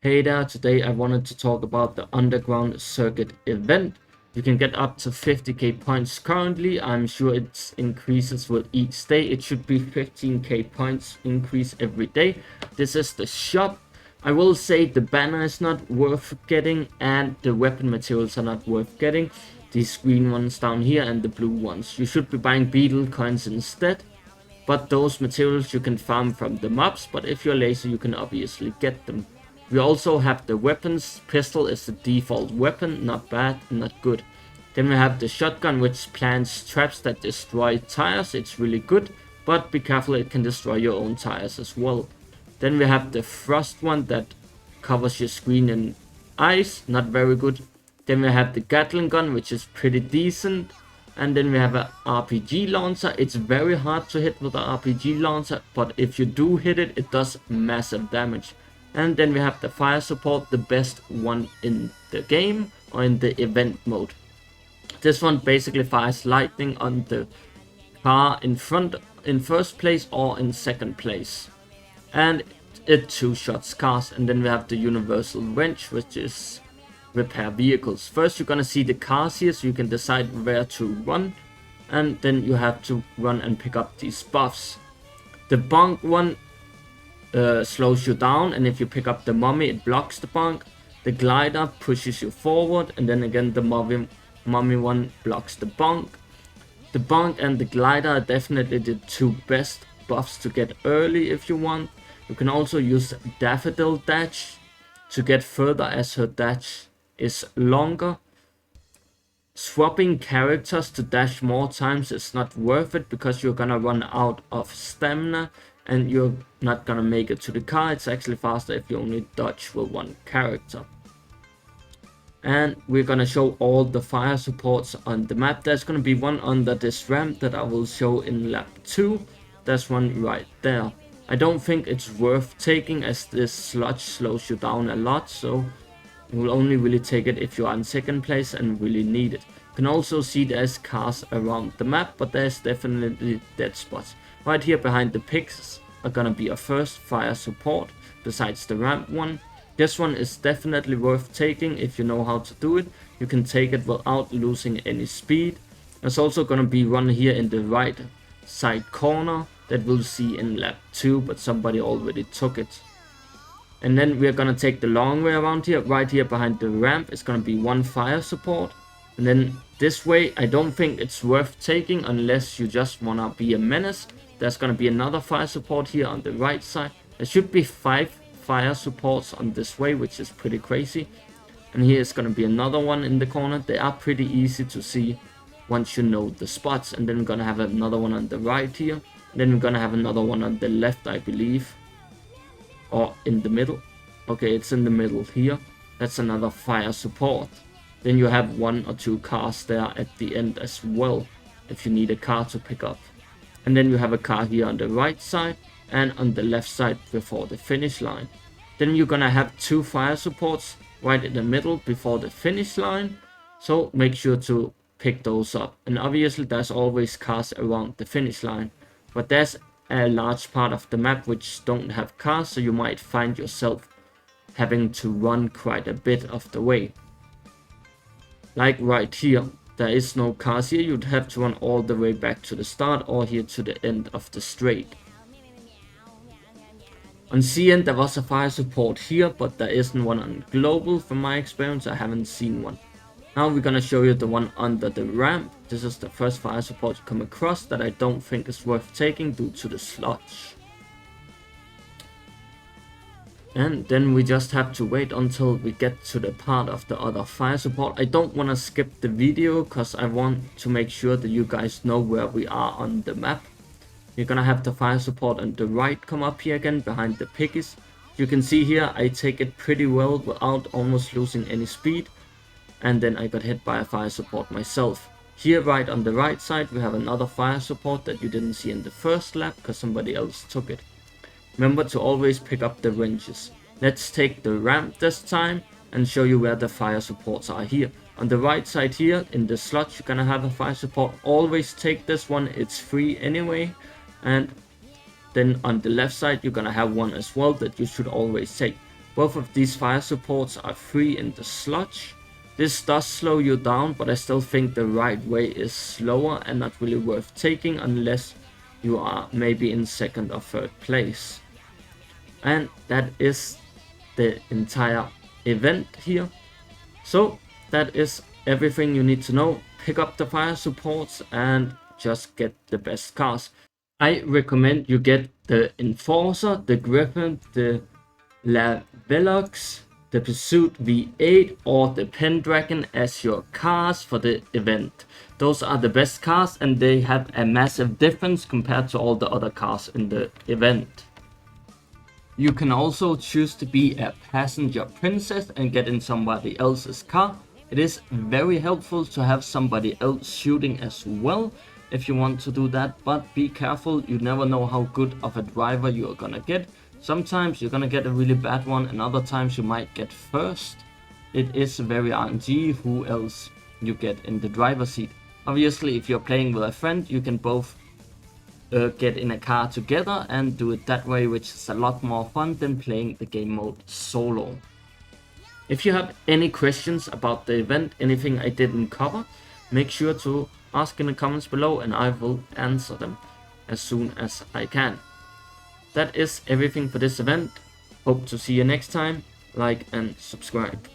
Hey there, today I wanted to talk about the Underground Circuit event. You can get up to 50k points currently. I'm sure it increases with each day. It should be 15k points increase every day. This is the shop. I will say the banner is not worth getting and the weapon materials are not worth getting. These green ones down here and the blue ones. You should be buying beetle coins instead. But those materials you can farm from the mobs, but if you're lazy you can obviously get them. We also have the weapons. Pistol is the default weapon, not bad, not good. Then we have the shotgun, which plants traps that destroy tires. It's really good, but be careful, it can destroy your own tires as well. Then we have the frost one that covers your screen in ice, not very good. Then we have the Gatling gun, which is pretty decent. And then we have a RPG launcher. It's very hard to hit with an RPG launcher, but if you do hit it, it does massive damage. And then we have the fire support, the best one in the game or in the event mode. This one basically fires lightning on the car in front, in first place or in second place. And it two-shots cars. And then we have the universal wrench, which is repair vehicles. First you're gonna see the cars here, so you can decide where to run, and then you have to run and pick up these buffs. The bonk one slows you down, and if you pick up the mummy it blocks the bonk. The glider pushes you forward, and then again the mummy one blocks the bonk. The bonk and the glider are definitely the two best buffs to get early if you want. You can also use Daffodil Dash to get further as her dash is longer. Swapping characters to dash more times is not worth it because you're gonna run out of stamina and you're not gonna make it to the car. It's actually faster if you only dodge with one character. And we're gonna show all the fire supports on the map. There's gonna be one under this ramp that I will show in lap 2. There's one right there. I don't think it's worth taking as this sludge slows you down a lot, so you will only really take it if you are in second place and really need it. You can also see there's cars around the map, but there's definitely dead spots. Right here behind the pigs are gonna be a first fire support, besides the ramp one. This one is definitely worth taking if you know how to do it. You can take it without losing any speed. There's also gonna be one here in the right side corner that we'll see in lap 2, but somebody already took it. And then we're gonna take the long way around here. Right here behind the ramp is gonna be one fire support. And then this way, I don't think it's worth taking unless you just wanna be a menace. There's gonna be another fire support here on the right side. There should be 5 fire supports on this way, which is pretty crazy. And here is gonna be another one in the corner. They are pretty easy to see once you know the spots. And then we're gonna have another one on the right here. Then we're gonna have another one on the left, I believe. Or in the middle. Okay, it's in the middle here. That's another fire support. Then you have 1 or 2 cars there at the end as well, if you need a car to pick up. And then you have a car here on the right side and on the left side before the finish line. Then you're gonna have 2 fire supports right in the middle before the finish line, so make sure to pick those up. And obviously there's always cars around the finish line, but there's a large part of the map which don't have cars, so you might find yourself having to run quite a bit of the way. Like right here, there is no cars here. You'd have to run all the way back to the start or here to the end of the straight. On CN there was a fire support here, but there isn't one on global. From my experience, I haven't seen one. Now we're gonna show you the one under the ramp. This is the first fire support you come across that I don't think is worth taking due to the sludge. And then we just have to wait until we get to the part of the other fire support. I don't want to skip the video because I want to make sure that you guys know where we are on the map. You're gonna have the fire support on the right come up here again behind the piggies. You can see here I take it pretty well without almost losing any speed. And then I got hit by a fire support myself. Here right on the right side we have another fire support that you didn't see in the first lap because somebody else took it. Remember to always pick up the wrenches. Let's take the ramp this time and show you where the fire supports are here. On the right side here in the slot you're gonna have a fire support. Always take this one, it's free anyway. And then on the left side you're gonna have one as well that you should always take. Both of these fire supports are free in the sludge. This does slow you down, but I still think the right way is slower and not really worth taking unless you are maybe in second or third place. And that is the entire event here. So that is everything you need to know. Pick up the fire supports and just get the best cars. I recommend you get the Enforcer, the Griffin, the Lavelox, the Pursuit V8 or the Pendragon as your cars for the event. Those are the best cars and they have a massive difference compared to all the other cars in the event. You can also choose to be a passenger princess and get in somebody else's car. It is very helpful to have somebody else shooting as well if you want to do that, but be careful, you never know how good of a driver you are gonna get. Sometimes you're gonna get a really bad one and other times you might get first. It is very RNG who else you get in the driver's seat. Obviously, if you're playing with a friend, you can both get in a car together and do it that way, which is a lot more fun than playing the game mode solo. If you have any questions about the event, anything I didn't cover, make sure to ask in the comments below and I will answer them as soon as I can. That is everything for this event. Hope to see you next time. Like and subscribe.